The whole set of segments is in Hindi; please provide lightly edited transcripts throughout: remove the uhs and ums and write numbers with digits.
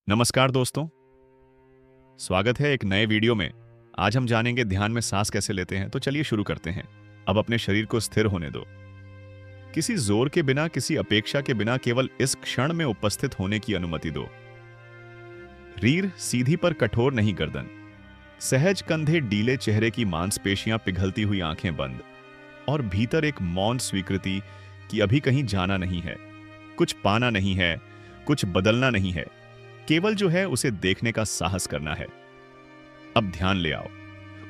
नमस्कार दोस्तों, स्वागत है एक नए वीडियो में। आज हम जानेंगे ध्यान में सांस कैसे लेते हैं। तो चलिए शुरू करते हैं। अब अपने शरीर को स्थिर होने दो। किसी जोर के बिना, किसी अपेक्षा के बिना केवल इस क्षण में उपस्थित होने की अनुमति दो। रीढ़ सीधी पर कठोर नहीं, गर्दन सहज, कंधे डीले, चेहरे की मांसपेशियां पिघलती हुई, आंखें बंद और भीतर एक मौन स्वीकृति कि अभी कहीं जाना नहीं है, कुछ पाना नहीं है, कुछ बदलना नहीं है, केवल जो है उसे देखने का साहस करना है। अब ध्यान ले आओ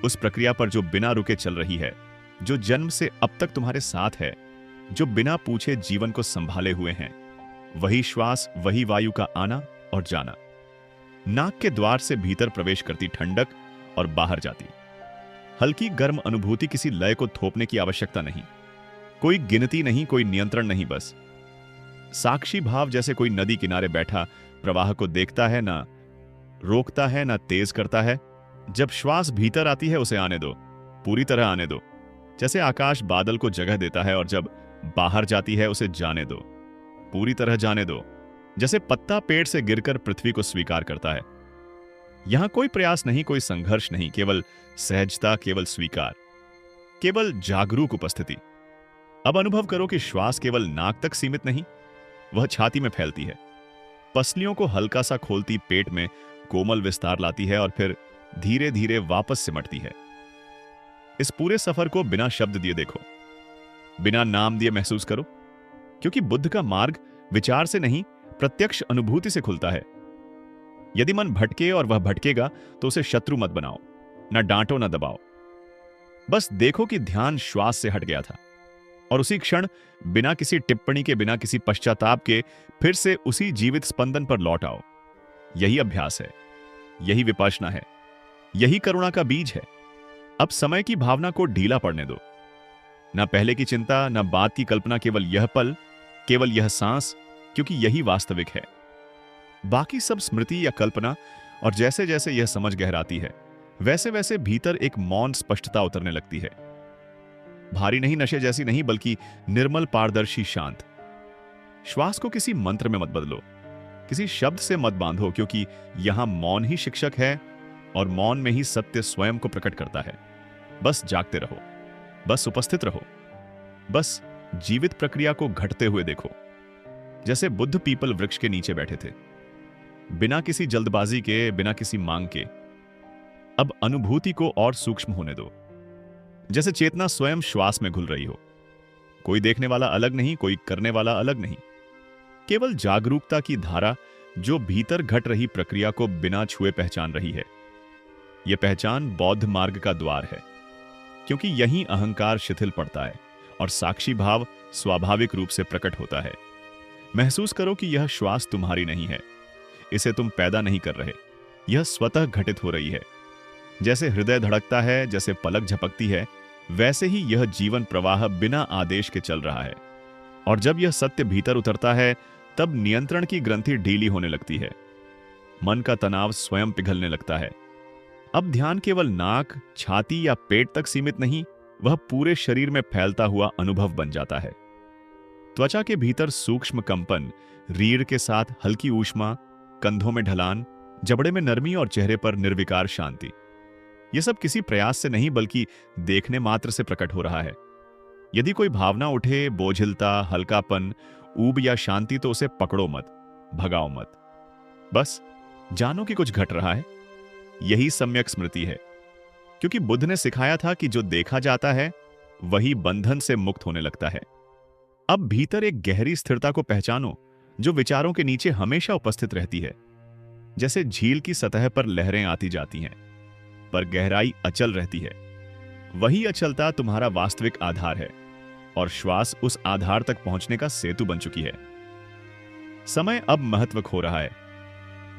उस प्रक्रिया पर जो बिना रुके चल रही है, जो जन्म से अब तक तुम्हारे साथ है, जो बिना पूछे जीवन को संभाले हुए हैं। वही श्वास, वही वायु का आना और जाना। नाक के द्वार से भीतर प्रवेश करती ठंडक और बाहर जाती हल्की गर्म अनुभूति। किसी लय को थोपने की आवश्यकता नहीं, कोई गिनती नहीं, कोई नियंत्रण नहीं, बस साक्षी भाव। जैसे कोई नदी किनारे बैठा प्रवाह को देखता है, ना रोकता है ना तेज करता है। जब श्वास भीतर आती है उसे आने दो, पूरी तरह आने दो, जैसे आकाश बादल को जगह देता है। और जब बाहर जाती है उसे जाने दो, पूरी तरह जाने दो, जैसे पत्ता पेड़ से गिरकर पृथ्वी को स्वीकार करता है। यहां कोई प्रयास नहीं, कोई संघर्ष नहीं, केवल सहजता, केवल स्वीकार, केवल जागरूक उपस्थिति। अब अनुभव करो कि श्वास केवल नाक तक सीमित नहीं, वह छाती में फैलती है, पसलियों को हल्का सा खोलती, पेट में कोमल विस्तार लाती है और फिर धीरे धीरे वापस सिमटती है। इस पूरे सफर को बिना शब्द दिए देखो, बिना नाम दिए महसूस करो, क्योंकि बुद्ध का मार्ग विचार से नहीं, प्रत्यक्ष अनुभूति से खुलता है। यदि मन भटके और वह भटकेगा तो उसे शत्रु मत बनाओ, ना डांटो ना दबाओ। बस देखो कि ध्यान श्वास से हट गया था और उसी क्षण बिना किसी टिप्पणी के, बिना किसी पश्चाताप के फिर से उसी जीवित स्पंदन पर लौट आओ। यही अभ्यास है, यही विपश्यना है, यही करुणा का बीज है। अब समय की भावना को ढीला पड़ने दो, ना पहले की चिंता, ना बात की कल्पना, केवल यह पल, केवल यह सांस, क्योंकि यही वास्तविक है। बाकी सब स्मृति या कल्पना। और जैसे जैसे यह समझ गहराती है, वैसे वैसे भीतर एक मौन स्पष्टता उतरने लगती है। भारी नहीं, नशे जैसी नहीं, बल्कि निर्मल, पारदर्शी, शांत। श्वास को किसी मंत्र में मत बदलो, किसी शब्द से मत बांधो, क्योंकि यहां मौन ही शिक्षक है और मौन में ही सत्य स्वयं को प्रकट करता है। बस जागते रहो, बस उपस्थित रहो, बस जीवित प्रक्रिया को घटते हुए देखो। जैसे बुद्ध पीपल वृक्ष के नीचे बैठे थे, बिना किसी जल्दबाजी के, बिना किसी मांग के। अब अनुभूति को और सूक्ष्म होने दो, जैसे चेतना स्वयं श्वास में घुल रही हो। कोई देखने वाला अलग नहीं, कोई करने वाला अलग नहीं, केवल जागरूकता की धारा जो भीतर घट रही प्रक्रिया को बिना छुए पहचान रही है। यह पहचान बौद्ध मार्ग का द्वार है, क्योंकि यहीं अहंकार शिथिल पड़ता है और साक्षी भाव स्वाभाविक रूप से प्रकट होता है। महसूस करो कि यह श्वास तुम्हारी नहीं है, इसे तुम पैदा नहीं कर रहे, यह स्वतः घटित हो रही है। जैसे हृदय धड़कता है, जैसे पलक झपकती है, वैसे ही यह जीवन प्रवाह बिना आदेश के चल रहा है। और जब यह सत्य भीतर उतरता है, तब नियंत्रण की ग्रंथि ढीली होने लगती है, मन का तनाव स्वयं पिघलने लगता है। अब ध्यान केवल नाक, छाती या पेट तक सीमित नहीं, वह पूरे शरीर में फैलता हुआ अनुभव बन जाता है। त्वचा के भीतर सूक्ष्म कंपन, रीढ़ के साथ हल्की ऊष्मा, कंधों में ढलान, जबड़े में नरमी और चेहरे पर निर्विकार शांति। यह सब किसी प्रयास से नहीं, बल्कि देखने मात्र से प्रकट हो रहा है। यदि कोई भावना उठे, बोझिलता, हल्कापन, ऊब या शांति, तो उसे पकड़ो मत, भगाओ मत, बस जानो कि कुछ घट रहा है। यही सम्यक स्मृति है, क्योंकि बुद्ध ने सिखाया था कि जो देखा जाता है वही बंधन से मुक्त होने लगता है। अब भीतर एक गहरी स्थिरता को पहचानो, जो विचारों के नीचे हमेशा उपस्थित रहती है। जैसे झील की सतह पर लहरें आती जाती हैं, पर गहराई अचल रहती है। वही अचलता तुम्हारा वास्तविक आधार है, और श्वास उस आधार तक पहुंचने का सेतु बन चुकी है। समय अब महत्व खो रहा है,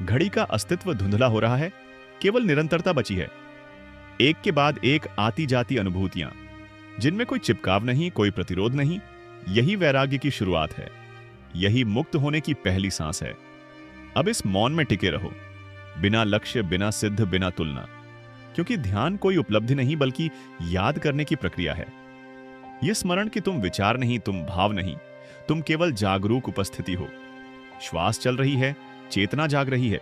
घड़ी का अस्तित्व धुंधला हो रहा है, केवल निरंतरता बची है। एक के बाद एक आती जाती अनुभूतियां, जिनमें कोई चिपकाव नहीं, कोई प्रतिरोध नहीं। यही वैराग्य की शुरुआत है, यही मुक्त होने की पहली सांस है। अब इस मौन में टिके रहो, बिना लक्ष्य, बिना सिद्ध, बिना तुलना, क्योंकि ध्यान कोई उपलब्धि नहीं, बल्कि याद करने की प्रक्रिया है। यह स्मरण कि तुम विचार नहीं, तुम भाव नहीं, तुम केवल जागरूक उपस्थिति हो। श्वास चल रही है, चेतना जाग रही है,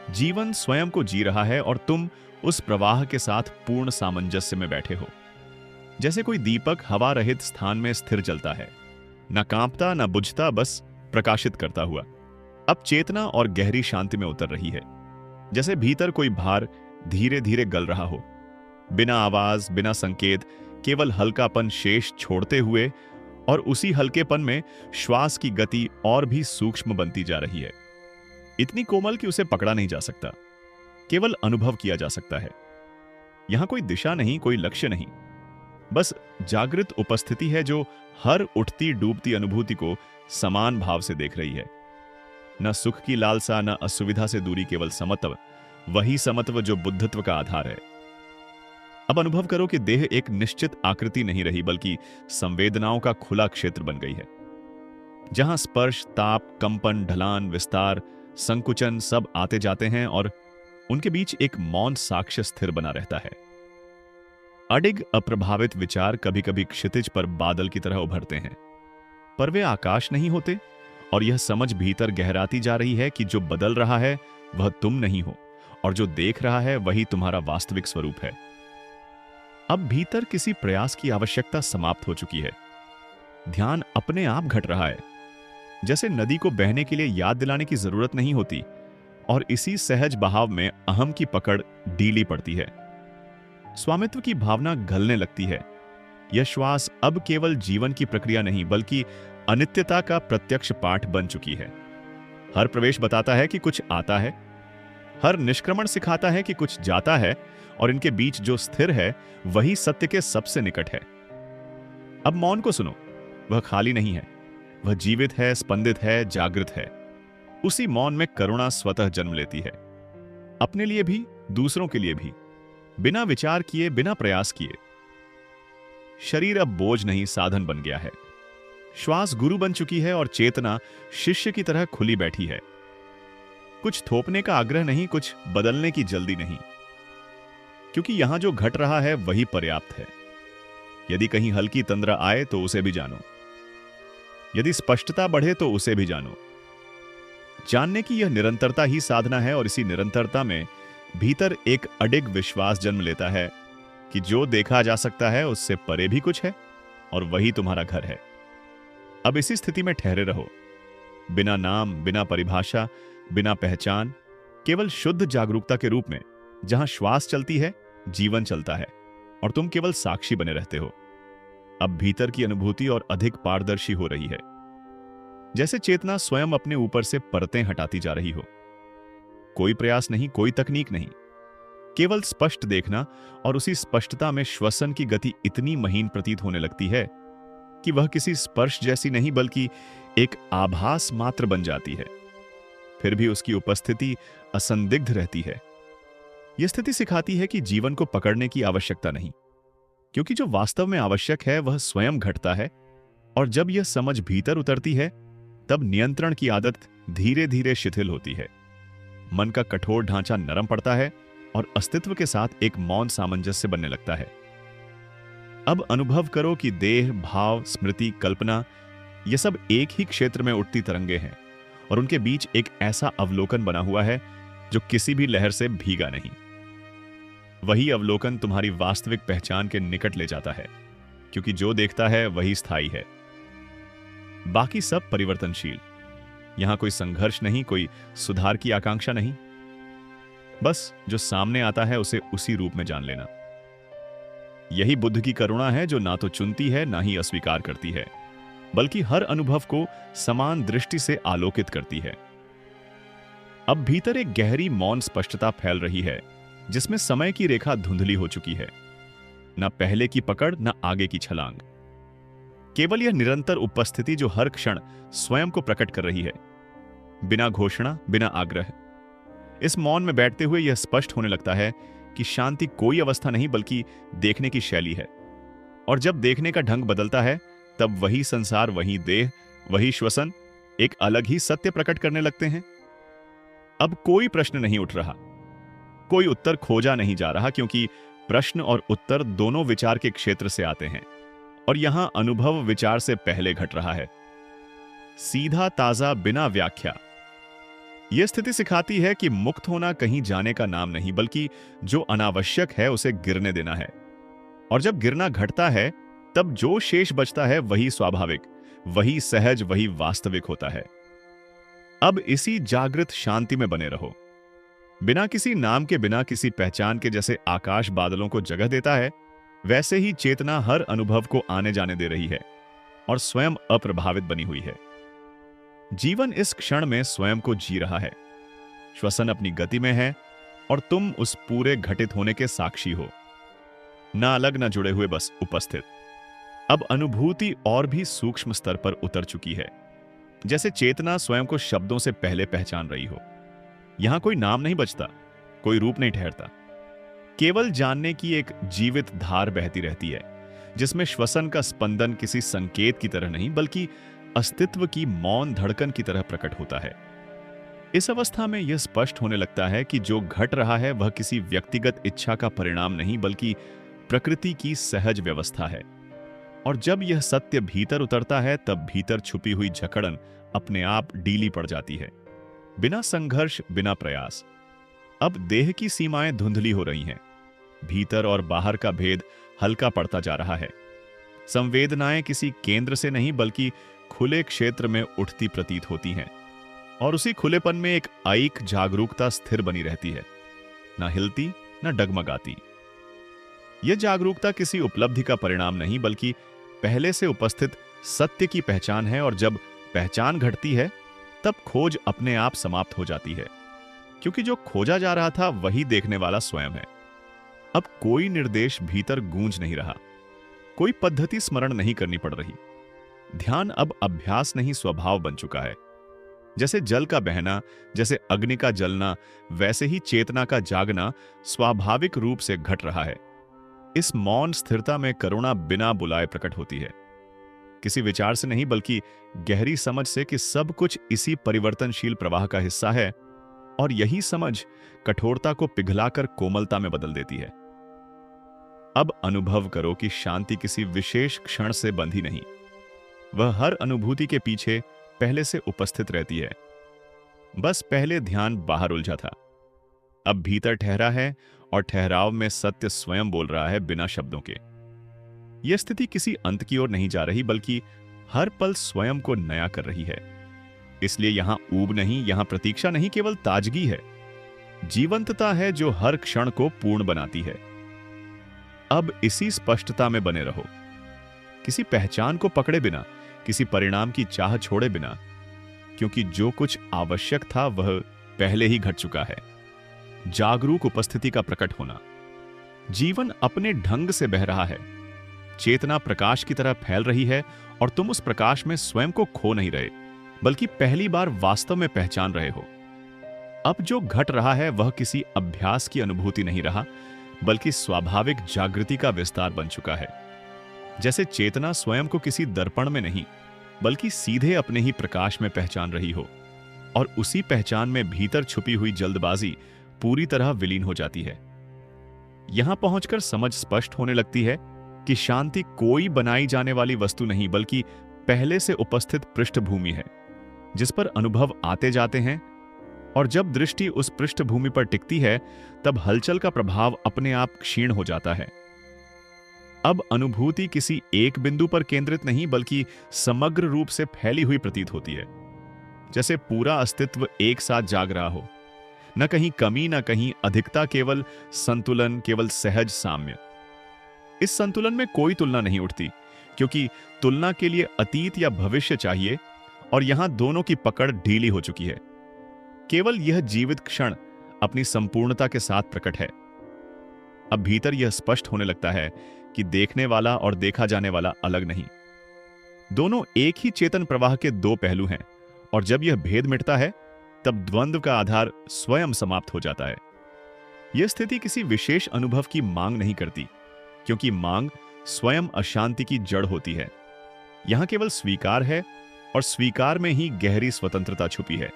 जीवन स्वयं को जी रहा है और तुम उस प्रवाह के साथ पूर्ण सामंजस्य में बैठे हो। जैसे कोई दीपक हवा रहित स्थान में स्थिर जलता है, न कांपता न बुझता, बस प्रकाशित करता हुआ। अब चेतना और गहरी शांति में उतर रही है, जैसे भीतर कोई भार धीरे धीरे गल रहा हो, बिना आवाज, बिना संकेत, केवल हल्कापन शेष छोड़ते हुए। और उसी हल्केपन में श्वास की गति और भी सूक्ष्म बनती जा रही है, इतनी कोमल कि उसे पकड़ा नहीं जा सकता, केवल अनुभव किया जा सकता है। यहां कोई दिशा नहीं, कोई लक्ष्य नहीं, बस जागृत उपस्थिति है जो हर उठती डूबती अनुभूति को समान भाव से देख रही है। न सुख की लालसा, न असुविधा से दूरी, केवल समत्व, वही समत्व जो बुद्धत्व का आधार है। अब अनुभव करो कि देह एक निश्चित आकृति नहीं रही, बल्कि संवेदनाओं का खुला क्षेत्र बन गई है, जहां स्पर्श, ताप, कंपन, ढलान, विस्तार, संकुचन सब आते जाते हैं और उनके बीच एक मौन साक्ष्य स्थिर बना रहता है। अडिग अप्रभावित विचार कभी कभी क्षितिज पर बादल की तरह उभरते हैं, पर वे आकाश नहीं होते। और यह समझ भीतर गहराती जा रही है कि जो बदल रहा है वह तुम नहीं हो, और जो देख रहा है वही तुम्हारा वास्तविक स्वरूप है। अब भीतर किसी प्रयास की आवश्यकता समाप्त हो चुकी है। ध्यान अपने आप घट रहा है, जैसे नदी को बहने के लिए याद दिलाने की जरूरत नहीं होती, और इसी सहज बहाव में अहम की पकड़ ढीली पड़ती है। स्वामित्व की भावना घलने लगती है। यह श्वास अब केवल जीवन की प्रक्रिया नहीं, बल्कि अनित्यता का प्रत्यक्ष पाठ बन चुकी है। हर प्रवेश बताता है कि कुछ आता है, हर निष्क्रमण सिखाता है कि कुछ जाता है, और इनके बीच जो स्थिर है वही सत्य के सबसे निकट है। अब मौन को सुनो, वह खाली नहीं है, वह जीवित है, स्पंदित है, जागृत है। उसी मौन में करुणा स्वतः जन्म लेती है, अपने लिए भी, दूसरों के लिए भी, बिना विचार किए, बिना प्रयास किए। शरीर अब बोझ नहीं, साधन बन गया है। श्वास गुरु बन चुकी है और चेतना शिष्य की तरह खुली बैठी है। कुछ थोपने का आग्रह नहीं, कुछ बदलने की जल्दी नहीं, क्योंकि यहां जो घट रहा है वही पर्याप्त है। यदि कहीं हल्की तंद्रा आए तो उसे भी जानो, यदि स्पष्टता बढ़े तो उसे भी जानो। जानने की यह निरंतरता ही साधना है, और इसी निरंतरता में भीतर एक अडिग विश्वास जन्म लेता है कि जो देखा जा सकता है उससे परे भी कुछ है, और वही तुम्हारा घर है। अब इसी स्थिति में ठहरे रहो, बिना नाम, बिना परिभाषा, बिना पहचान, केवल शुद्ध जागरूकता के रूप में, जहां श्वास चलती है, जीवन चलता है, और तुम केवल साक्षी बने रहते हो। अब भीतर की अनुभूति और अधिक पारदर्शी हो रही है, जैसे चेतना स्वयं अपने ऊपर से परतें हटाती जा रही हो। कोई प्रयास नहीं, कोई तकनीक नहीं, केवल स्पष्ट देखना, और उसी स्पष्टता में श्वसन की गति इतनी महीन प्रतीत होने लगती है कि वह किसी स्पर्श जैसी नहीं, बल्कि एक आभास मात्र बन जाती है। फिर भी उसकी उपस्थिति असंदिग्ध रहती है। यह स्थिति सिखाती है कि जीवन को पकड़ने की आवश्यकता नहीं, क्योंकि जो वास्तव में आवश्यक है वह स्वयं घटता है। और जब यह समझ भीतर उतरती है, तब नियंत्रण की आदत धीरे धीरे शिथिल होती है। मन का कठोर ढांचा नरम पड़ता है, और अस्तित्व के साथ एक मौन सामंजस्य बनने लगता है। अब अनुभव करो कि देह, भाव, स्मृति, कल्पना, ये सब एक ही क्षेत्र में उठती तरंगे हैं, और उनके बीच एक ऐसा अवलोकन बना हुआ है जो किसी भी लहर से भीगा नहीं। वही अवलोकन तुम्हारी वास्तविक पहचान के निकट ले जाता है, क्योंकि जो देखता है वही स्थायी है, बाकी सब परिवर्तनशील। यहां कोई संघर्ष नहीं, कोई सुधार की आकांक्षा नहीं, बस जो सामने आता है उसे उसी रूप में जान लेना। यही बुद्ध की करुणा है, जो ना तो चुनती है ना ही अस्वीकार करती है, बल्कि हर अनुभव को समान दृष्टि से आलोकित करती है। अब भीतर एक गहरी मौन स्पष्टता फैल रही है, जिसमें समय की रेखा धुंधली हो चुकी है। न पहले की पकड़, न आगे की छलांग, केवल यह निरंतर उपस्थिति जो हर क्षण स्वयं को प्रकट कर रही है, बिना घोषणा, बिना आग्रह। इस मौन में बैठते हुए यह स्पष्ट होने लगता है कि शांति कोई अवस्था नहीं, बल्कि देखने की शैली है। और जब देखने का ढंग बदलता है, तब वही संसार, वही देह, वही श्वसन एक अलग ही सत्य प्रकट करने लगते हैं। अब कोई प्रश्न नहीं उठ रहा, कोई उत्तर खोजा नहीं जा रहा, क्योंकि प्रश्न और उत्तर दोनों विचार के क्षेत्र से आते हैं, और यहां अनुभव विचार से पहले घट रहा है, सीधा, ताजा, बिना व्याख्या। यह स्थिति सिखाती है कि मुक्त होना कहीं जाने का नाम नहीं, बल्कि जो अनावश्यक है उसे गिरने देना है। और जब गिरना घटता है, तब जो शेष बचता है वही स्वाभाविक, वही सहज, वही वास्तविक होता है। अब इसी जागृत शांति में बने रहो। बिना किसी नाम के, बिना किसी पहचान के, जैसे आकाश बादलों को जगह देता है, वैसे ही चेतना हर अनुभव को आने जाने दे रही है और स्वयं अप्रभावित बनी हुई है। जीवन इस क्षण में स्वयं को जी रहा है। श्वसन अपनी गति में है और तुम उस पूरे घटित होने के साक्षी हो, ना अलग ना जुड़े हुए, बस उपस्थित। अब अनुभूति और भी सूक्ष्म स्तर पर उतर चुकी है, जैसे चेतना स्वयं को शब्दों से पहले पहचान रही हो। यहां कोई नाम नहीं बचता, कोई रूप नहीं ठहरता, केवल जानने की एक जीवित धार बहती रहती है, जिसमें श्वसन का स्पंदन किसी संकेत की तरह नहीं, बल्कि अस्तित्व की मौन धड़कन की तरह प्रकट होता है। इस अवस्था में यह स्पष्ट होने लगता है कि जो घट रहा है वह किसी व्यक्तिगत इच्छा का परिणाम नहीं, बल्कि प्रकृति की सहज व्यवस्था है। और जब यह सत्य भीतर उतरता है, तब भीतर छुपी हुई जकड़न अपने आप ढीली पड़ जाती है, बिना संघर्ष, बिना प्रयास। अब देह की सीमाएं धुंधली हो रही हैं, भीतर और बाहर का भेद हल्का पड़ता जा रहा है। संवेदनाएं किसी केंद्र से नहीं, बल्कि खुले क्षेत्र में उठती प्रतीत होती हैं, और उसी खुलेपन में एक आइक जागरूकता स्थिर बनी रहती है, ना हिलती ना डगमगाती। यह जागरूकता किसी उपलब्धि का परिणाम नहीं, बल्कि पहले से उपस्थित सत्य की पहचान है। और जब पहचान घटती है, तब खोज अपने आप समाप्त हो जाती है, क्योंकि जो खोजा जा रहा था वही देखने वाला स्वयं है। अब कोई निर्देश भीतर गूंज नहीं रहा, कोई पद्धति स्मरण नहीं करनी पड़ रही। ध्यान अब अभ्यास नहीं, स्वभाव बन चुका है। जैसे जल का बहना, जैसे अग्नि का जलना, वैसे ही चेतना का जागना स्वाभाविक रूप से घट रहा है। इस मौन स्थिरता में करुणा बिना बुलाए प्रकट होती है, किसी विचार से नहीं, बल्कि गहरी समझ से कि सब कुछ इसी परिवर्तनशील प्रवाह का हिस्सा है, और यही समझ कठोरता को पिघलाकर कोमलता में बदल देती है। अब अनुभव करो कि शांति किसी विशेष क्षण से बंधी नहीं, वह हर अनुभूति के पीछे पहले से उपस्थित रहती है। बस पहले ध्यान बाहर उलझा था, अब भीतर ठहरा है, और ठहराव में सत्य स्वयं बोल रहा है, बिना शब्दों के। यह स्थिति किसी अंत की ओर नहीं जा रही, बल्कि हर पल स्वयं को नया कर रही है। इसलिए यहां ऊब नहीं, यहां प्रतीक्षा नहीं, केवल ताजगी है, जीवंतता है जो हर क्षण को पूर्ण बनाती है। अब इसी स्पष्टता में बने रहो, किसी पहचान को पकड़े बिना, किसी परिणाम की चाह छोड़े बिना, क्योंकि जो कुछ आवश्यक था वह पहले ही घट चुका है। जागरूक उपस्थिति का प्रकट होना। जीवन अपने ढंग से बह रहा है, चेतना प्रकाश की तरह फैल रही है, और तुम उस प्रकाश में स्वयं को खो नहीं रहे, बल्कि पहली बार वास्तव में पहचान रहे हो। अब जो घट रहा है वह किसी अभ्यास की अनुभूति नहीं रहा, बल्कि स्वाभाविक जागृति का विस्तार बन चुका है। जैसे चेतना स्वयं को किसी दर्पण में नहीं, बल्कि सीधे अपने ही प्रकाश में पहचान रही हो, और उसी पहचान में भीतर छुपी हुई जल्दबाजी पूरी तरह विलीन हो जाती है। यहां पहुंचकर समझ स्पष्ट होने लगती है कि शांति कोई बनाई जाने वाली वस्तु नहीं, बल्कि पहले से उपस्थित पृष्ठभूमि है, जिस पर अनुभव आते जाते हैं। और जब दृष्टि उस पृष्ठभूमि पर टिकती है, तब हलचल का प्रभाव अपने आप क्षीण हो जाता है। अब अनुभूति किसी एक बिंदु पर केंद्रित नहीं, बल्कि समग्र रूप से फैली हुई प्रतीत होती है, जैसे पूरा अस्तित्व एक साथ जाग रहा हो, न कहीं कमी न कहीं अधिकता, केवल संतुलन, केवल सहज साम्य। इस संतुलन में कोई तुलना नहीं उठती, क्योंकि तुलना के लिए अतीत या भविष्य चाहिए, और यहां दोनों की पकड़ ढीली हो चुकी है। केवल यह जीवित क्षण अपनी संपूर्णता के साथ प्रकट है। अब भीतर यह स्पष्ट होने लगता है कि देखने वाला और देखा जाने वाला अलग नहीं, दोनों एक ही चेतन प्रवाह के दो पहलू हैं, और जब यह भेद मिटता है, तब द्वंद्व का आधार स्वयं समाप्त हो जाता है। यह स्थिति किसी विशेष अनुभव की मांग नहीं करती, क्योंकि मांग स्वयं अशांति की जड़ होती है। यहां केवल स्वीकार है, और स्वीकार में ही गहरी स्वतंत्रता छुपी है।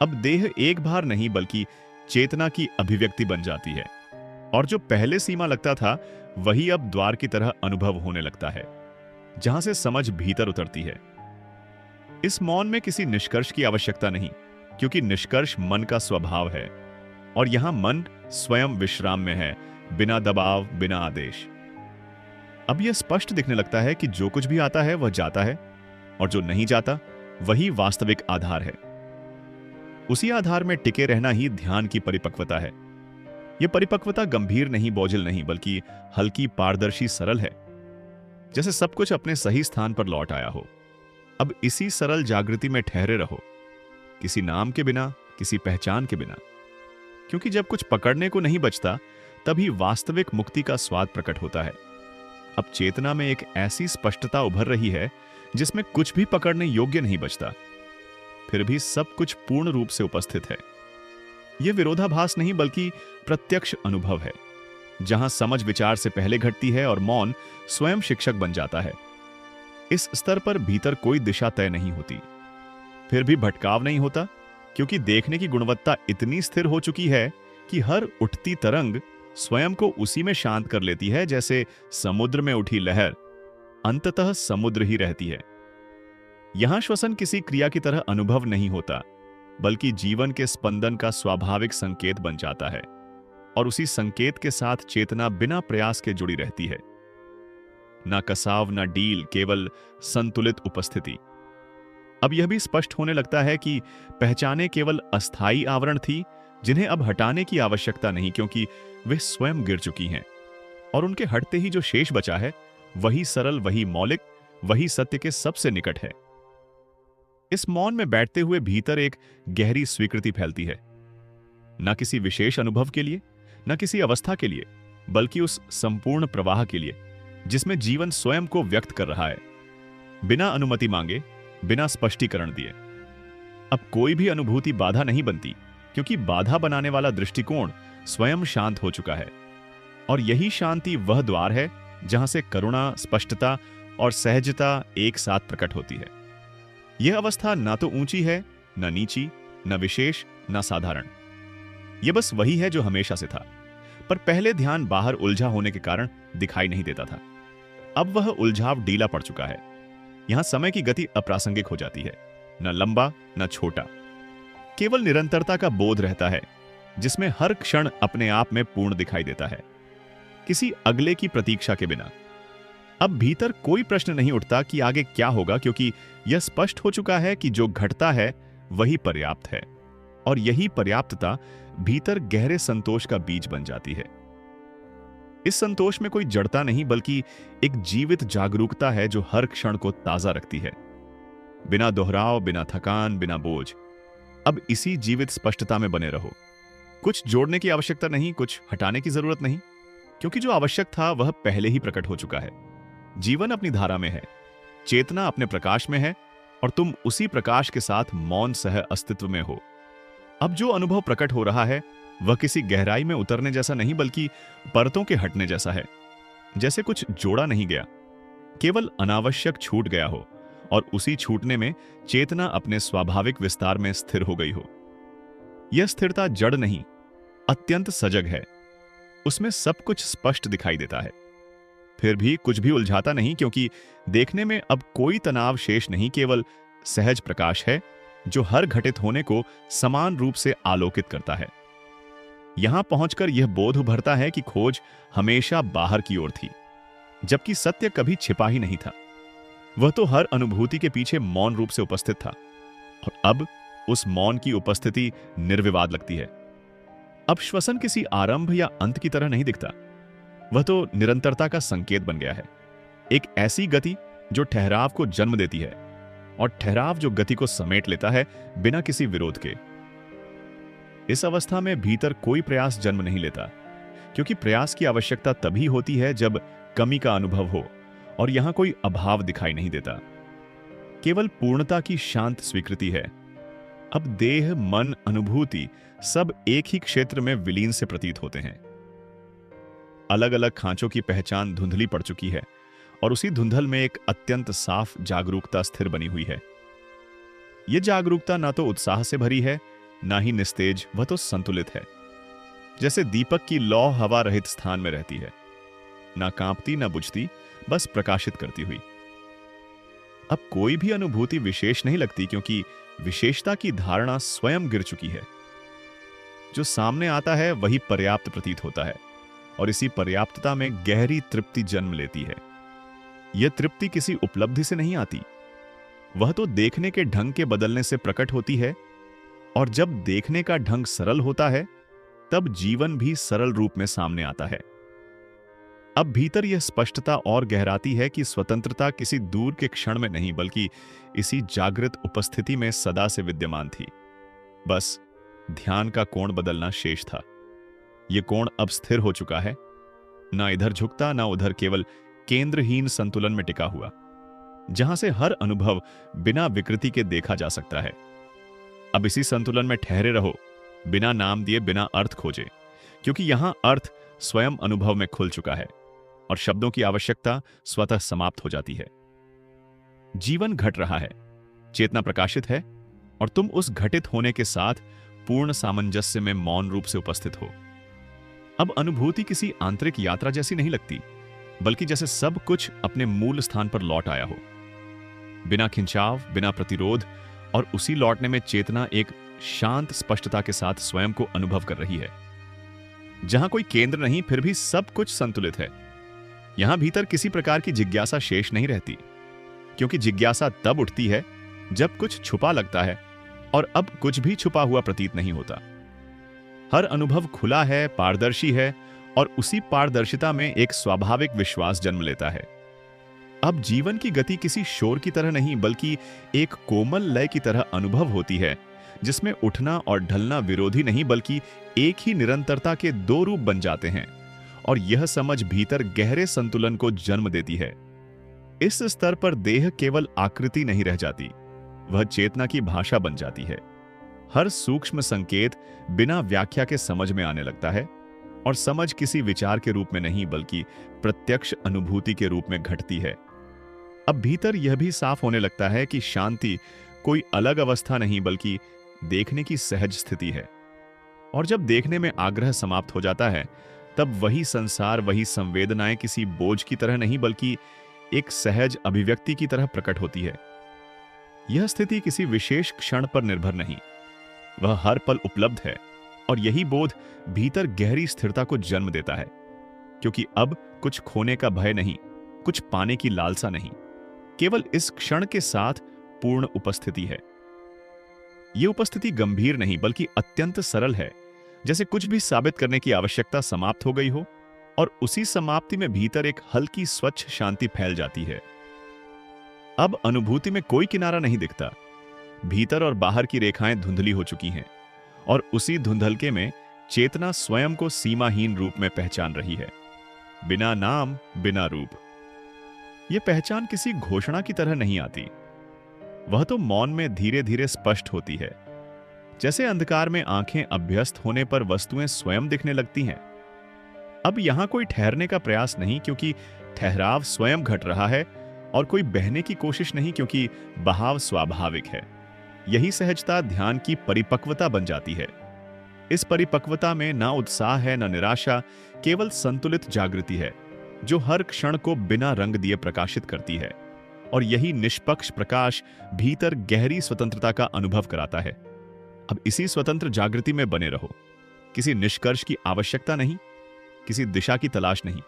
अब देह एक भार नहीं, बल्कि चेतना की अभिव्यक्ति बन जाती है, और जो पहले सीमा लगता था वही अब द्वार की तरह अनुभव होने लगता है, जहां से समझ भीतर उतरती है। इस मौन में किसी निष्कर्ष की आवश्यकता नहीं, क्योंकि निष्कर्ष मन का स्वभाव है और यहां मन स्वयं विश्राम में है, बिना दबाव, बिना आदेश। अब यह स्पष्ट दिखने लगता है कि जो कुछ भी आता है वह जाता है और जो नहीं जाता वही वास्तविक आधार है। उसी आधार में टिके रहना ही ध्यान की परिपक्वता है। यह परिपक्वता गंभीर नहीं, बोझिल नहीं, बल्कि हल्की, पारदर्शी, सरल है, जैसे सब कुछ अपने सही स्थान पर लौट आया हो। अब इसी सरल जागृति में ठहरे रहो, किसी नाम के बिना, किसी पहचान के बिना, क्योंकि जब कुछ पकड़ने को नहीं बचता तभी वास्तविक मुक्ति का स्वाद प्रकट होता है। अब चेतना में एक ऐसी स्पष्टता उभर रही है जिसमें कुछ भी पकड़ने योग्य नहीं बचता, फिर भी सब कुछ पूर्ण रूप से उपस्थित है। यह विरोधाभास नहीं बल्कि प्रत्यक्ष अनुभव है, जहां समझ विचार से पहले घटती है और मौन स्वयं शिक्षक बन जाता है। इस स्तर पर भीतर कोई दिशा तय नहीं होती, फिर भी भटकाव नहीं होता, क्योंकि देखने की गुणवत्ता इतनी स्थिर हो चुकी है कि हर उठती तरंग स्वयं को उसी में शांत कर लेती है, जैसे समुद्र में उठी लहर अंततः समुद्र ही रहती है। यहां श्वसन किसी क्रिया की तरह अनुभव नहीं होता, बल्कि जीवन के स्पंदन का स्वाभाविक संकेत बन जाता है, और उसी संकेत के साथ चेतना बिना प्रयास के जुड़ी रहती है। ना कसाव, ना डील, केवल संतुलित उपस्थिति। अब यह भी स्पष्ट होने लगता है कि पहचाने केवल अस्थायी आवरण थी, जिन्हें अब हटाने की आवश्यकता नहीं, क्योंकि वे स्वयं गिर चुकी हैं, और उनके हटते ही जो शेष बचा है वही सरल, वही मौलिक, वही सत्य के सबसे निकट है। इस मौन में बैठते हुए भीतर एक गहरी स्वीकृति फैलती है, न किसी विशेष अनुभव के लिए, न किसी अवस्था के लिए, बल्कि उस संपूर्ण प्रवाह के लिए जिसमें जीवन स्वयं को व्यक्त कर रहा है, बिना अनुमति मांगे, बिना स्पष्टीकरण दिए। अब कोई भी अनुभूति बाधा नहीं बनती, क्योंकि बाधा बनाने वाला दृष्टिकोण स्वयं शांत हो चुका है, और यही शांति वह द्वार है जहां से करुणा, स्पष्टता और सहजता एक साथ प्रकट होती है। यह अवस्था ना तो ऊंची है, न नीची, न विशेष, न साधारण। यह बस वही है जो हमेशा से था, पर पहले ध्यान बाहर उलझा होने के कारण दिखाई नहीं देता था। अब वह उलझाव ढीला पड़ चुका है। यहां समय की गति अप्रासंगिक हो जाती है, न लंबा न छोटा, केवल निरंतरता का बोध रहता है, जिसमें हर क्षण अपने आप में पूर्ण दिखाई देता है, किसी अगले की प्रतीक्षा के बिना। अब भीतर कोई प्रश्न नहीं उठता कि आगे क्या होगा, क्योंकि यह स्पष्ट हो चुका है कि जो घटता है वही पर्याप्त है, और यही पर्याप्तता भीतर गहरे संतोष का बीज बन जाती है। इस संतोष में कोई जड़ता नहीं, बल्कि एक जीवित जागरूकता है जो हर क्षण को ताजा रखती है, बिना दोहराव, बिना थकान, बिना बोझ। अब इसी जीवित स्पष्टता में बने रहो। कुछ जोड़ने की आवश्यकता नहीं, कुछ हटाने की जरूरत नहीं, क्योंकि जो आवश्यक था वह पहले ही प्रकट हो चुका है। जीवन अपनी धारा में है, चेतना अपने प्रकाश में है, और तुम उसी प्रकाश के साथ मौन सह अस्तित्व में हो। अब जो अनुभव प्रकट हो रहा है वह किसी गहराई में उतरने जैसा नहीं, बल्कि परतों के हटने जैसा है, जैसे कुछ जोड़ा नहीं गया, केवल अनावश्यक छूट गया हो, और उसी छूटने में चेतना अपने स्वाभाविक विस्तार में स्थिर हो गई हो। यह स्थिरता जड़ नहीं, अत्यंत सजग है। उसमें सब कुछ स्पष्ट दिखाई देता है, फिर भी कुछ भी उलझाता नहीं, क्योंकि देखने में अब कोई तनाव शेष नहीं, केवल सहज प्रकाश है जो हर घटित होने को समान रूप से आलोकित करता है। यहां पहुंचकर यह बोध उभरता है कि खोज हमेशा बाहर की ओर थी, जबकि सत्य कभी छिपा ही नहीं था। वह तो हर अनुभूति के पीछे मौन रूप से उपस्थित था, और अब उस मौन की उपस्थिति निर्विवाद लगती है। अब श्वसन किसी आरंभ या अंत की तरह नहीं दिखता, वह तो निरंतरता का संकेत बन गया है, एक ऐसी गति जो ठहराव को जन्म देती है, और ठहराव जो गति को समेट लेता है बिना किसी विरोध के। इस अवस्था में भीतर कोई प्रयास जन्म नहीं लेता, क्योंकि प्रयास की आवश्यकता तभी होती है जब कमी का अनुभव हो, और यहां कोई अभाव दिखाई नहीं देता, केवल पूर्णता की शांत स्वीकृति है। अब देह, मन, अनुभूति सब एक ही क्षेत्र में विलीन से प्रतीत होते हैं। अलग अलग खांचों की पहचान धुंधली पड़ चुकी है, और उसी धुंधल में एक अत्यंत साफ जागरूकता स्थिर बनी हुई है। यह जागरूकता ना तो उत्साह से भरी है, ना ही निस्तेज, वह तो संतुलित है, जैसे दीपक की लौ हवा रहित स्थान में रहती है, ना कांपती ना बुझती, बस प्रकाशित करती हुई। अब कोई भी अनुभूति विशेष नहीं लगती, क्योंकि विशेषता की धारणा स्वयं गिर चुकी है। जो सामने आता है वही पर्याप्त प्रतीत होता है और इसी पर्याप्तता में गहरी तृप्ति जन्म लेती है। यह तृप्ति किसी उपलब्धि से नहीं आती, वह तो देखने के ढंग के बदलने से प्रकट होती है, और जब देखने का ढंग सरल होता है तब जीवन भी सरल रूप में सामने आता है। अब भीतर यह स्पष्टता और गहराती है कि स्वतंत्रता किसी दूर के क्षण में नहीं बल्कि इसी जागृत उपस्थिति में सदा से विद्यमान थी। बस ध्यान का कोण बदलना शेष था। यह कोण अब स्थिर हो चुका है, ना इधर झुकता ना उधर, केवल केंद्रहीन संतुलन में टिका हुआ, जहां से हर अनुभव बिना विकृति के देखा जा सकता है। अब इसी संतुलन में ठहरे रहो, बिना नाम दिए, बिना अर्थ खोजे, क्योंकि यहां अर्थ स्वयं अनुभव में खुल चुका है और शब्दों की आवश्यकता स्वतः समाप्त हो जाती है। जीवन घट रहा है, चेतना प्रकाशित है, और तुम उस घटित होने के साथ पूर्ण सामंजस्य में मौन रूप से उपस्थित हो। अब अनुभूति किसी आंतरिक यात्रा जैसी नहीं लगती, बल्कि जैसे सब कुछ अपने मूल स्थान पर लौट आया हो, बिना खिंचाव, बिना प्रतिरोध, और उसी लौटने में चेतना एक शांत स्पष्टता के साथ स्वयं को अनुभव कर रही है। जहां कोई केंद्र नहीं, फिर भी सब कुछ संतुलित है। यहां भीतर किसी प्रकार की जिज्ञासा शेष नहीं रहती, क्योंकि जिज्ञासा तब उठती है जब कुछ छुपा लगता है, और अब कुछ भी छुपा हुआ प्रतीत नहीं होता। हर अनुभव खुला है, पारदर्शी है, और उसी पारदर्शिता में एक स्वाभाविक विश्वास जन्म लेता है। अब जीवन की गति किसी शोर की तरह नहीं बल्कि एक कोमल लय की तरह अनुभव होती है, जिसमें उठना और ढलना विरोधी नहीं बल्कि एक ही निरंतरता के दो रूप बन जाते हैं, और यह समझ भीतर गहरे संतुलन को जन्म देती है। इस स्तर पर देह केवल आकृति नहीं रह जाती, वह चेतना की भाषा बन जाती है। हर सूक्ष्म संकेत बिना व्याख्या के समझ में आने लगता है, और समझ किसी विचार के रूप में नहीं बल्कि प्रत्यक्ष अनुभूति के रूप में घटती है। अब भीतर यह भी साफ होने लगता है कि शांति कोई अलग अवस्था नहीं बल्कि देखने की सहज स्थिति है, और जब देखने में आग्रह समाप्त हो जाता है तब वही संसार, वही संवेदनाएं किसी बोझ की तरह नहीं बल्कि एक सहज अभिव्यक्ति की तरह प्रकट होती है। यह स्थिति किसी विशेष क्षण पर निर्भर नहीं, वह हर पल उपलब्ध है, और यही बोध भीतर गहरी स्थिरता को जन्म देता है, क्योंकि अब कुछ खोने का भय नहीं, कुछ पाने की लालसा नहीं, केवल इस क्षण के साथ पूर्ण उपस्थिति है। यह उपस्थिति गंभीर नहीं बल्कि अत्यंत सरल है, जैसे कुछ भी साबित करने की आवश्यकता समाप्त हो गई हो, और उसी समाप्ति में भीतर एक हल्की स्वच्छ शांति फैल जाती है। अब अनुभूति में कोई किनारा नहीं दिखता, भीतर और बाहर की रेखाएं धुंधली हो चुकी हैं, और उसी धुंधलके में चेतना स्वयं को सीमाहीन रूप में पहचान रही है, बिना नाम, बिना रूप। यह पहचान किसी घोषणा की तरह नहीं आती, वह तो मौन में धीरे धीरे स्पष्ट होती है, जैसे अंधकार में आंखें अभ्यस्त होने पर वस्तुएं स्वयं दिखने लगती हैं। अब यहां कोई ठहरने का प्रयास नहीं, क्योंकि ठहराव स्वयं घट रहा है, और कोई बहने की कोशिश नहीं, क्योंकि बहाव स्वाभाविक है। यही सहजता ध्यान की परिपक्वता बन जाती है। इस परिपक्वता में ना उत्साह है, ना निराशा, केवल संतुलित जागृति है, जो हर क्षण को बिना रंग दिए प्रकाशित करती है, और यही निष्पक्ष प्रकाश भीतर गहरी स्वतंत्रता का अनुभव कराता है। अब इसी स्वतंत्र जागृति में बने रहो, किसी निष्कर्ष की आवश्यकता नहीं, किसी दिशा की तलाश नहीं,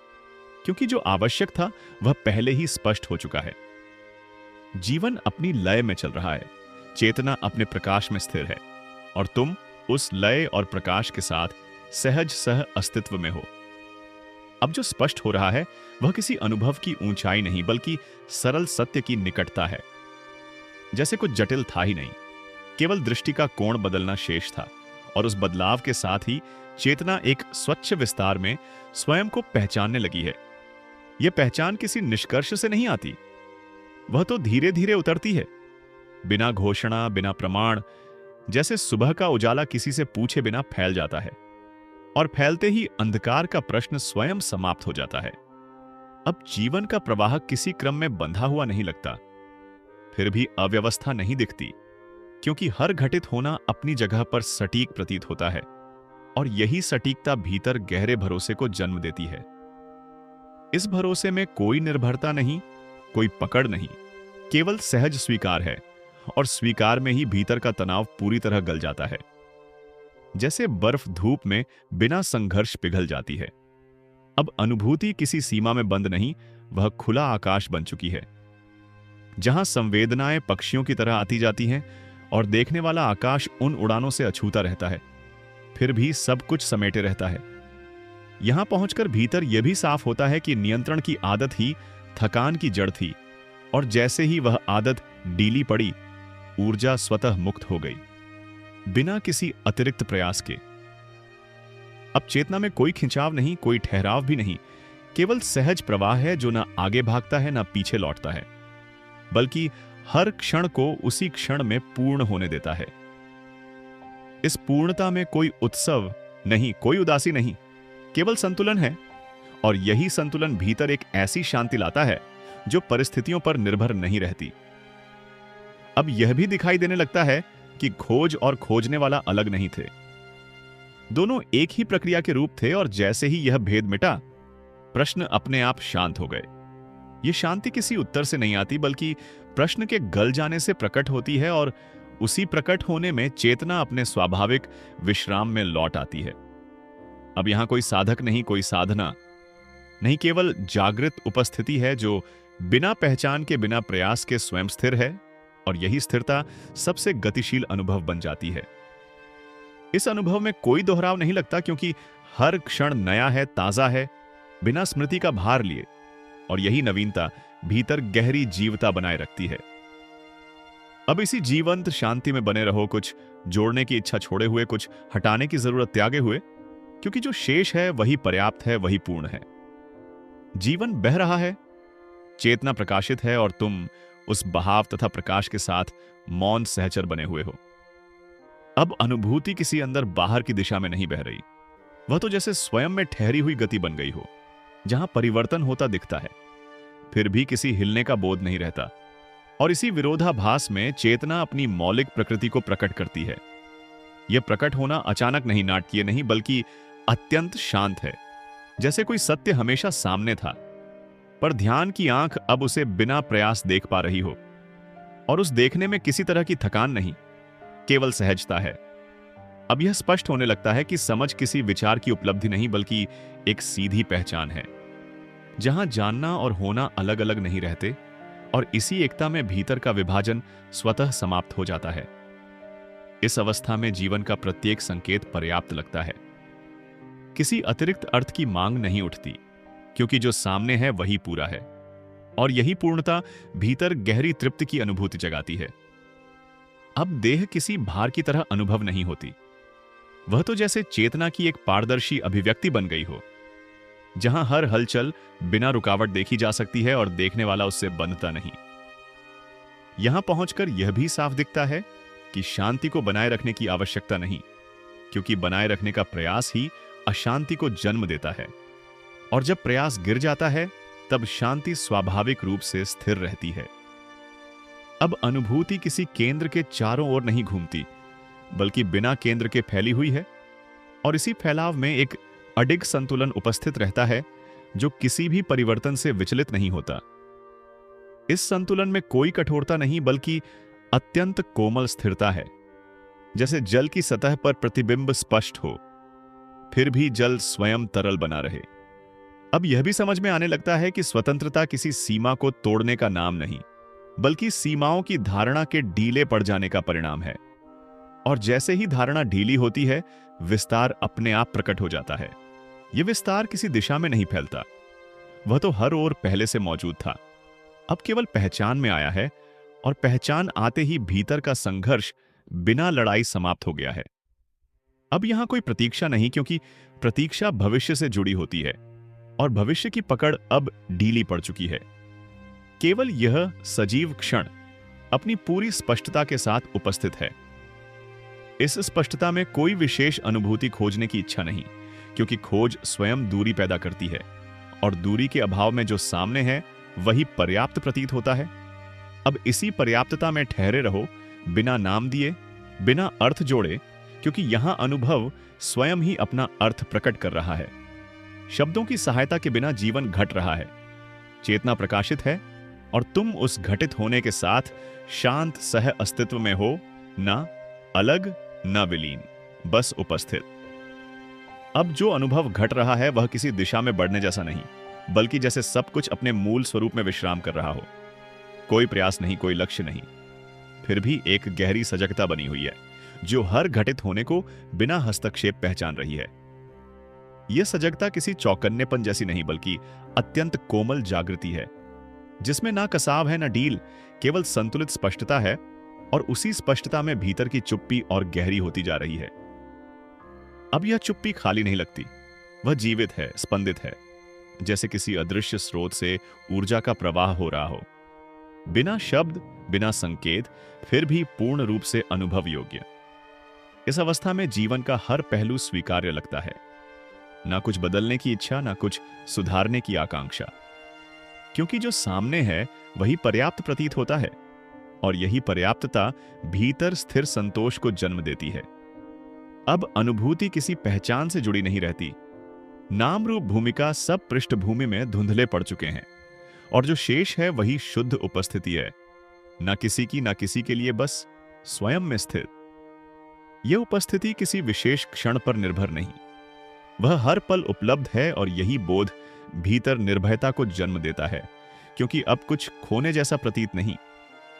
क्योंकि जो आवश्यक था वह पहले ही स्पष्ट हो चुका है। जीवन अपनी लय में चल रहा है, चेतना अपने प्रकाश में स्थिर है, और तुम उस लय और प्रकाश के साथ सहज सह अस्तित्व में हो। अब जो स्पष्ट हो रहा है वह किसी अनुभव की ऊंचाई नहीं बल्कि सरल सत्य की निकटता है। जैसे कुछ जटिल था ही नहीं, केवल दृष्टि का कोण बदलना शेष था, और उस बदलाव के साथ ही चेतना एक स्वच्छ विस्तार में स्वयं को पहचानने लगी है। यह पहचान किसी निष्कर्ष से नहीं आती, वह तो धीरे धीरे उतरती है, बिना घोषणा, बिना प्रमाण, जैसे सुबह का उजाला किसी से पूछे बिना फैल जाता है, और फैलते ही अंधकार का प्रश्न स्वयं समाप्त हो जाता है। अब जीवन का प्रवाह किसी क्रम में बंधा हुआ नहीं लगता, फिर भी अव्यवस्था नहीं दिखती, क्योंकि हर घटित होना अपनी जगह पर सटीक प्रतीत होता है, और यही सटीकता भीतर गहरे भरोसे को जन्म देती है। इस भरोसे में कोई निर्भरता नहीं, कोई पकड़ नहीं, केवल सहज स्वीकार है, और स्वीकार में ही भीतर का तनाव पूरी तरह गल जाता है। जैसे बर्फ धूप में बिना संघर्ष पिघल जाती है। अब अनुभूति किसी सीमा में बंद नहीं, वह खुला आकाश बन चुकी है, जहां संवेदनाएं पक्षियों की तरह आती जाती हैं और देखने वाला आकाश उन उड़ानों से अछूता रहता है, फिर भी सब कुछ समेटे रहता है। यहां पहुंचकर भीतर यह भी साफ होता है कि नियंत्रण की आदत ही थकान की जड़ थी, और जैसे ही वह आदत ढीली पड़ी, ऊर्जा स्वतः मुक्त हो गई, बिना किसी अतिरिक्त प्रयास के। अब चेतना में कोई खिंचाव नहीं, कोई ठहराव भी नहीं, केवल सहज प्रवाह है जो ना आगे भागता है ना पीछे लौटता है, बल्कि हर क्षण को उसी क्षण में पूर्ण होने देता है। इस पूर्णता में कोई उत्सव नहीं, कोई उदासी नहीं, केवल संतुलन है। और यही संतुलन भीतर एक ऐसी शांति लाता है जो परिस्थितियों पर निर्भर नहीं रहती। अब यह भी दिखाई देने लगता है कि खोज और खोजने वाला अलग नहीं थे, दोनों एक ही प्रक्रिया के रूप थे, और जैसे ही यह भेद मिटा, प्रश्न अपने आप शांत हो गए। यह शांति किसी उत्तर से नहीं आती, बल्कि प्रश्न के गल जाने से प्रकट होती है, और उसी प्रकट होने में चेतना अपने स्वाभाविक विश्राम में लौट आती है। अब यहां कोई साधक नहीं, कोई साधना नहीं, केवल जागृत उपस्थिति है जो बिना पहचान के, बिना प्रयास के स्वयं स्थिर है, और यही स्थिरता सबसे गतिशील अनुभव बन जाती है। इस अनुभव में कोई दोहराव नहीं लगता, क्योंकि हर क्षण नया है, ताजा है, बिना स्मृति का भार लिए, और यही नवीनता भीतर गहरी जीवता बनाए रखती है। अब इसी जीवंत शांति में बने रहो, कुछ जोड़ने की इच्छा छोड़े हुए, कुछ हटाने की जरूरत त्यागे हुए, क्योंकि जो शेष है वही पर्याप्त है, वही पूर्ण है। जीवन बह रहा है, चेतना प्रकाशित है, और तुम उस बहाव तथा प्रकाश के साथ मौन सहचर बने हुए हो। अब अनुभूति किसी अंदर बाहर की दिशा में नहीं बह रही, वह तो जैसे स्वयं में ठहरी हुई गति बन गई हो, जहां परिवर्तन होता दिखता है, फिर भी किसी हिलने का बोध नहीं रहता। और इसी विरोधाभास में चेतना अपनी मौलिक प्रकृति को प्रकट करती है। यह प्रकट होना अचानक नहीं, नाटकीय नहीं, बल्कि अत्यंत शांत है, जैसे कोई सत्य हमेशा सामने था, पर ध्यान की आंख अब उसे बिना प्रयास देख पा रही हो, और उस देखने में किसी तरह की थकान नहीं, केवल सहजता है। अब यह स्पष्ट होने लगता है कि समझ किसी विचार की उपलब्धि नहीं, बल्कि एक सीधी पहचान है, जहां जानना और होना अलग अलग नहीं रहते, और इसी एकता में भीतर का विभाजन स्वतः समाप्त हो जाता है। इस अवस्था में जीवन का प्रत्येक संकेत पर्याप्त लगता है, किसी अतिरिक्त अर्थ की मांग नहीं उठती, क्योंकि जो सामने है वही पूरा है, और यही पूर्णता भीतर गहरी तृप्ति की अनुभूति जगाती है। अब देह किसी भार की तरह अनुभव नहीं होती, वह तो जैसे चेतना की एक पारदर्शी अभिव्यक्ति बन गई हो, जहां हर हलचल बिना रुकावट देखी जा सकती है, और देखने वाला उससे बंधता नहीं। यहां पहुंचकर यह भी साफ दिखता है कि शांति को बनाए रखने की आवश्यकता नहीं, क्योंकि बनाए रखने का प्रयास ही अशांति को जन्म देता है, और जब प्रयास गिर जाता है, तब शांति स्वाभाविक रूप से स्थिर रहती है। अब अनुभूति किसी केंद्र के चारों ओर नहीं घूमती, बल्कि बिना केंद्र के फैली हुई है, और इसी फैलाव में एक अडिग संतुलन उपस्थित रहता है, जो किसी भी परिवर्तन से विचलित नहीं होता। इस संतुलन में कोई कठोरता नहीं, बल्कि अत्यंत कोमल स्थिरता है, जैसे जल की सतह पर प्रतिबिंब स्पष्ट हो, फिर भी जल स्वयं तरल बना रहे। अब यह भी समझ में आने लगता है कि स्वतंत्रता किसी सीमा को तोड़ने का नाम नहीं, बल्कि सीमाओं की धारणा के ढीले पड़ जाने का परिणाम है। और जैसे ही धारणा ढीली होती है, विस्तार अपने आप प्रकट हो जाता है। यह विस्तार किसी दिशा में नहीं फैलता, वह तो हर ओर पहले से मौजूद था, अब केवल पहचान में आया है, और पहचान आते ही भीतर का संघर्ष बिना लड़ाई समाप्त हो गया है। अब यहां कोई प्रतीक्षा नहीं, क्योंकि प्रतीक्षा भविष्य से जुड़ी होती है, और भविष्य की पकड़ अब ढीली पड़ चुकी है। केवल यह सजीव क्षण अपनी पूरी स्पष्टता के साथ उपस्थित है। इस स्पष्टता में कोई विशेष अनुभूति खोजने की इच्छा नहीं, क्योंकि खोज स्वयं दूरी पैदा करती है, और दूरी के अभाव में जो सामने है वही पर्याप्त प्रतीत होता है। अब इसी पर्याप्तता में ठहरे रहो, बिना नाम दिए, बिना अर्थ जोड़े, क्योंकि यहां अनुभव स्वयं ही अपना अर्थ प्रकट कर रहा है। शब्दों की सहायता के बिना जीवन घट रहा है। चेतना प्रकाशित है, और तुम उस घटित होने के साथ शांत सह अस्तित्व में हो, ना अलग ना विलीन, बस उपस्थित। अब जो अनुभव घट रहा है वह किसी दिशा में बढ़ने जैसा नहीं, बल्कि जैसे सब कुछ अपने मूल स्वरूप में विश्राम कर रहा हो। कोई प्रयास नहीं, कोई लक्ष्य नहीं, फिर भी एक गहरी सजगता बनी हुई है जो हर घटित होने को बिना हस्तक्षेप पहचान रही है। यह सजगता किसी चौकन्नेपन जैसी नहीं, बल्कि अत्यंत कोमल जागृति है जिसमें ना कसाव है ना ढील, केवल संतुलित स्पष्टता है। और उसी स्पष्टता में भीतर की चुप्पी और गहरी होती जा रही है। अब यह चुप्पी खाली नहीं लगती, वह जीवित है, स्पंदित है, जैसे किसी अदृश्य स्रोत से ऊर्जा का प्रवाह हो रहा हो, बिना शब्द, बिना संकेत, फिर भी पूर्ण रूप से अनुभव योग्य। इस अवस्था में जीवन का हर पहलू स्वीकार्य लगता है, ना कुछ बदलने की इच्छा, ना कुछ सुधारने की आकांक्षा, क्योंकि जो सामने है वही पर्याप्त प्रतीत होता है, और यही पर्याप्तता भीतर स्थिर संतोष को जन्म देती है। अब अनुभूति किसी पहचान से जुड़ी नहीं रहती। नाम रूप भूमिका सब पृष्ठभूमि में धुंधले पड़ चुके हैं, और जो शेष है वही शुद्ध उपस्थिति है, ना किसी की ना किसी के लिए, बस स्वयं में स्थित। यह उपस्थिति किसी विशेष क्षण पर निर्भर नहीं, वह हर पल उपलब्ध है, और यही बोध भीतर निर्भयता को जन्म देता है, क्योंकि अब कुछ खोने जैसा प्रतीत नहीं,